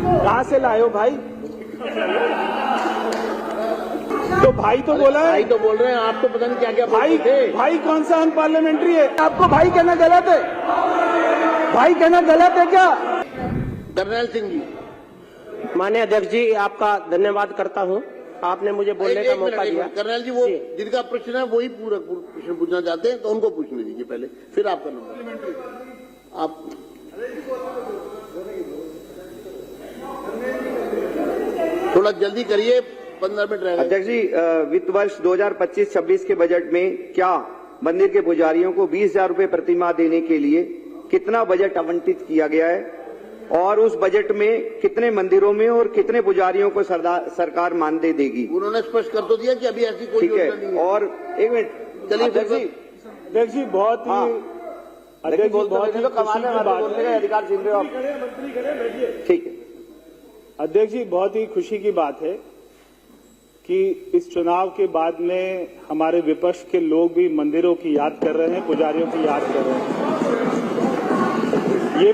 कहाँ से लाए हो भाई? तो भाई तो बोला है। भाई तो बोल रहे हैं, आप तो पता नहीं क्या क्या भाई भाई कौन सा अनपार्लियामेंट्री है? आपको भाई कहना गलत है? भाई कहना गलत है क्या? कर्नल सिंह जी, माननीय अध्यक्ष जी, आपका धन्यवाद करता हूं, आपने मुझे बोलने का मौका दिया। कर्नल जी, वो जिनका प्रश्न है वही पूरा प्रश्न पूछना चाहते हैं तो उनको पूछने दीजिए पहले, फिर आप करना। आप थोड़ा जल्दी करिए, 15 मिनट रहेगा। अध्यक्ष जी, वित्त वर्ष 2025-26 के बजट में क्या मंदिर के पुजारियों को 20,000 रुपए प्रतिमाह देने के लिए कितना बजट आवंटित किया गया है और उस बजट में कितने मंदिरों में और कितने पुजारियों को सरकार मानदेय देगी? उन्होंने स्पष्ट कर तो दिया कि अभी ऐसी कोई ठीक योजना नहीं है। है। और एक मिनट चलिए अध्यक्ष जी, बहुत ही अध्यक्ष जी, बहुत ही कमाने वाले बोलने का अधिकार छीन रहे हो आप। ठीक है अध्यक्ष जी, बहुत ही खुशी की बात है कि इस चुनाव के बाद में हमारे विपक्ष के लोग भी मंदिरों की याद कर रहे हैं, पुजारियों की याद कर रहे हैं। ये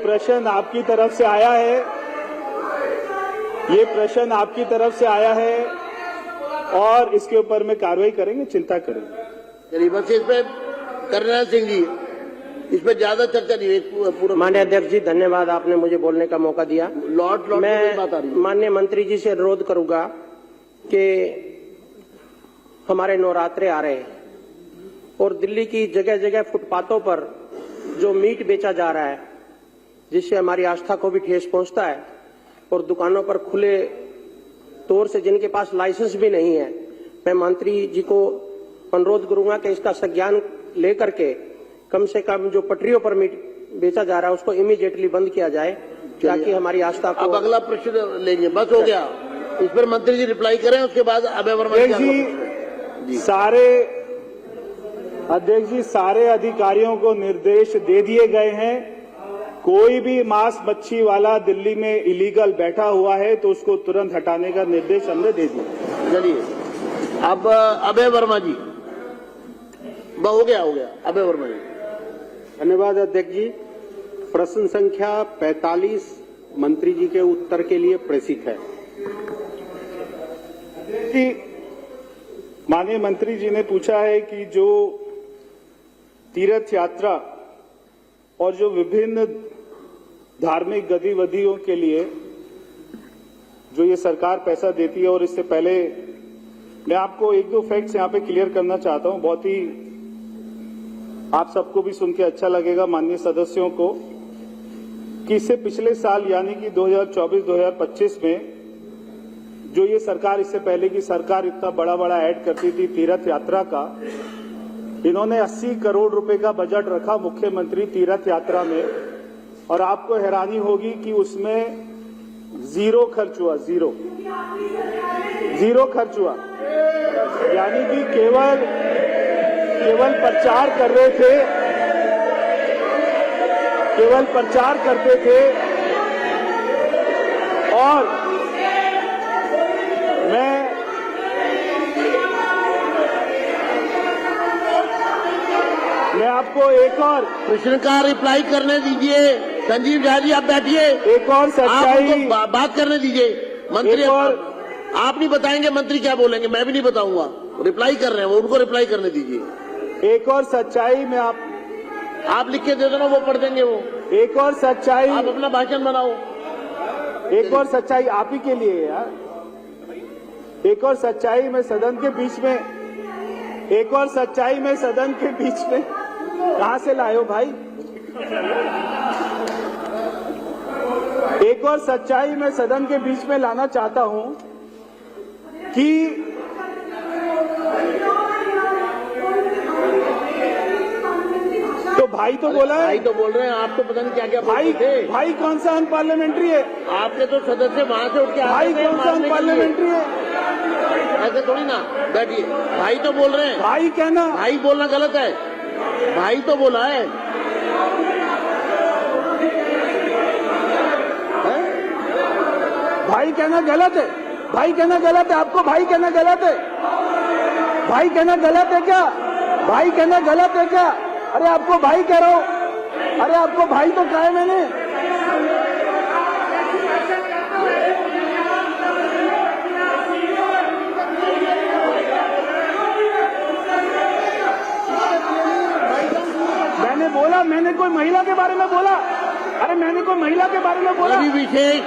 प्रश्न आपकी तरफ से आया है। ये प्रश्न आपकी तरफ से आया है और इसके ऊपर में कार्रवाई करेंगे, चिंता करेंगे। चलिए बस इस पे कर्नल सिंह जी, इस पे ज्यादा चर्चा नहीं हुई। पूरा माननीय अध्यक्ष जी, धन्यवाद, आपने मुझे बोलने का मौका दिया। लॉर्ड मैं बात आ रही है। माननीय मंत्री जी से अनुरोध करूंगा कि हमारे नवरात्रे आ रहे हैं और दिल्ली की जगह जगह फुटपाथों पर जो मीट बेचा जा रहा है, जिससे हमारी आस्था को भी ठेस पहुंचता है, और दुकानों पर खुले तौर से जिनके पास लाइसेंस भी नहीं है, मैं मंत्री जी को अनुरोध करूंगा कि इसका संज्ञान लेकर के कम से कम जो पटरियों पर मीट बेचा जा रहा है उसको इमीडिएटली बंद किया जाए, ताकि हमारी आस्था को। अब अगला प्रश्न लेंगे, बस हो गया। इस पर मंत्री जी रिप्लाई करें, उसके बाद अभय वर्मा जी, अध्यक्ष जी, सारे अधिकारियों को निर्देश दे दिए गए हैं। कोई भी मांस मच्छी वाला दिल्ली में इलीगल बैठा हुआ है तो उसको तुरंत हटाने का निर्देश हमने दे दिया। चलिए अब अभय वर्मा जी, हो गया अभय वर्मा जी। धन्यवाद अध्यक्ष जी। प्रश्न संख्या 45 मंत्री जी के उत्तर के लिए प्रेषित है। माननीय मंत्री जी ने पूछा है कि जो तीर्थ यात्रा और जो विभिन्न धार्मिक गतिविधियों के लिए जो ये सरकार पैसा देती है, और इससे पहले मैं आपको एक दो फैक्ट्स यहाँ पे क्लियर करना चाहता हूँ, बहुत ही आप सबको भी सुन के अच्छा लगेगा माननीय सदस्यों को, कि इससे पिछले साल यानी कि 2024-2025 में जो ये सरकार, इससे पहले की सरकार इतना बड़ा ऐड करती थी तीर्थ यात्रा का, इन्होंने 80 करोड़ रुपए का बजट रखा मुख्यमंत्री तीर्थ यात्रा में, और आपको हैरानी होगी कि उसमें जीरो खर्च हुआ। जीरो खर्च हुआ, यानी कि केवल प्रचार कर रहे थे, केवल प्रचार करते थे। और मैं आपको एक और प्रश्न का रिप्लाई करने दीजिए। संजीव झा जी, आप बैठिए, एक और सच्चाई बात करने दीजिए। मंत्री आप नहीं बताएंगे, मंत्री क्या बोलेंगे, मैं भी नहीं बताऊंगा। रिप्लाई कर रहे हैं वो, उनको रिप्लाई करने दीजिए। एक और सच्चाई में आप लिख के दे दो ना, वो पढ़ देंगे वो। एक और सच्चाई, आप अपना भाषण बनाओ। एक और सच्चाई आप ही के लिए यार। एक और सच्चाई में सदन के बीच में, एक और सच्चाई में सदन के बीच में कहां से लाए हो भाई? एक और सच्चाई मैं सदन के बीच में लाना चाहता हूं कि तो भाई तो बोला है। भाई तो बोल रहे हैं, आप तो पता नहीं क्या क्या भाई कौन सा अनपार्लियामेंट्री है? आपके तो सदस्य वहां से उठ के भाई कौन सा अनपार्लियामेंट्री है? ऐसे थोड़ी ना, बैठिए। भाई तो बोल रहे हैं। भाई कहना, भाई बोलना गलत है। भाई तो बोला है। भाई कहना गलत है। भाई कहना गलत है। आपको भाई कहना गलत है? भाई कहना गलत है क्या? भाई कहना गलत है क्या? अरे आपको भाई कह रहा हूं। अरे को भाई तो कहा है मैंने। मैंने बोला, मैंने कोई महिला के बारे में बोला? अरे मैंने कोई महिला के बारे में बोला? रवि विशेष,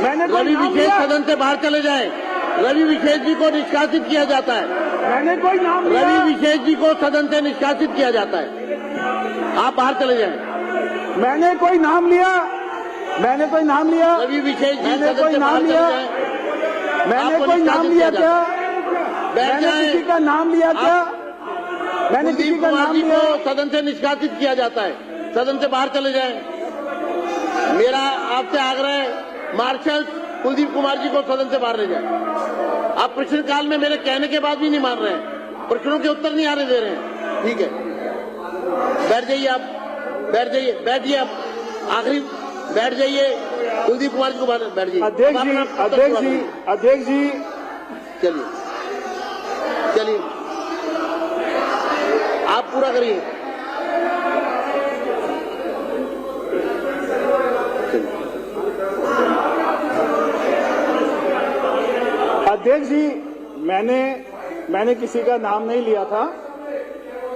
मैंने कोई रवि नाम विशेष लिया? सदन से बाहर चले जाएं। रवि विशेष जी को निष्कासित किया जाता है। मैंने कोई नाम लिया? रवि विशेष जी को सदन से निष्कासित किया जाता है। आप बाहर चले जाएं। मैंने कोई नाम लिया? मैंने कोई नाम लिया? रवि विशेष जी मैंने सदन कोई से नाम बाहर चले लिया? जाएं। मैंने आपको कोई नाम निष्कासित लिया किया क्या? बैठ मैंने जाएं। किसी का नाम लिया क्या? मैंने किसी कुलदीप का कुमार नाम जी लिया? को सदन से निष्कासित किया जाता है। सदन से बाहर चले जाएं। मेरा आपसे आग्रह है, मार्शल कुलदीप कुमार जी को सदन से बाहर ले जाए। आप प्रश्नकाल में मेरे कहने के बाद भी नहीं मान रहे हैं, प्रश्नों के उत्तर नहीं आने दे रहे हैं। ठीक है, बैठ जाइए आप, बैठ जाइए, बैठिए आप, आखिरी बैठ जाइए। कुलदीप कुमार जी को बाहर बैठ जाइए। अध्यक्ष जी, अध्यक्ष जी, अध्यक्ष जी, चलिए चलिए, आप पूरा करिए। अध्यक्ष जी, मैंने किसी का नाम नहीं लिया था।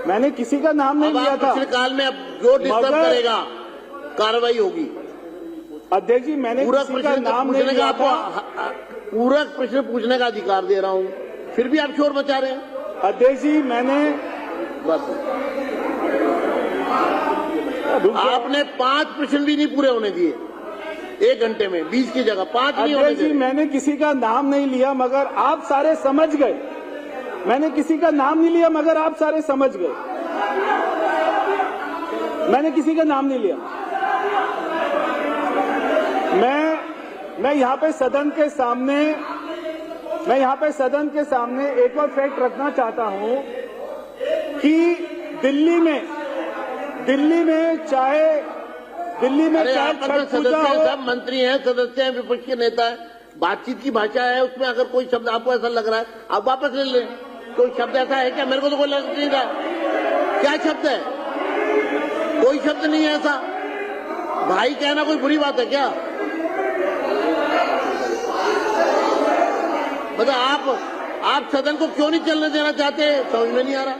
मैंने किसी का नाम नहीं अब लिया आप था। प्रश्नकाल में अब जो डिस्टर्ब मगर- करेगा कार्रवाई होगी। अध्यक्ष जी, मैंने पूरक किसी का प्रश्न नाम नहीं पूछने का लिया था। आपको पूरक प्रश्न पूछने का अधिकार दे रहा हूं, फिर भी आप शोर मचा रहे हैं। अध्यक्ष जी, मैंने बस आपने 5 प्रश्न भी नहीं पूरे होने दिए 1 घंटे में, 20 की जगह 5 नहीं होने अध्यक्ष जी, दिए। मैंने किसी का नाम नहीं लिया, मगर आप सारे समझ गए। मैंने किसी का नाम नहीं लिया, मगर आप सारे समझ गए। मैंने किसी का नाम नहीं लिया। मैं यहाँ पे सदन के सामने एक और फैक्ट रखना चाहता हूँ कि दिल्ली में चाहे अरे चाहे आपस में छठ पूजा सदस्य हैं, हो, सब मंत्री हैं, सदस्य हैं, विपक्ष के नेता है, बातचीत की भाषा है, उसमें अगर कोई शब्द आपको ऐसा लग रहा है आप वापस ले लें। कोई शब्द ऐसा है क्या? मेरे को तो कोई लग नहीं रहा। क्या शब्द है? कोई शब्द नहीं है ऐसा। भाई कहना कोई बुरी बात है क्या? मतलब आप सदन को क्यों नहीं चलने देना चाहते, समझ में नहीं आ रहा।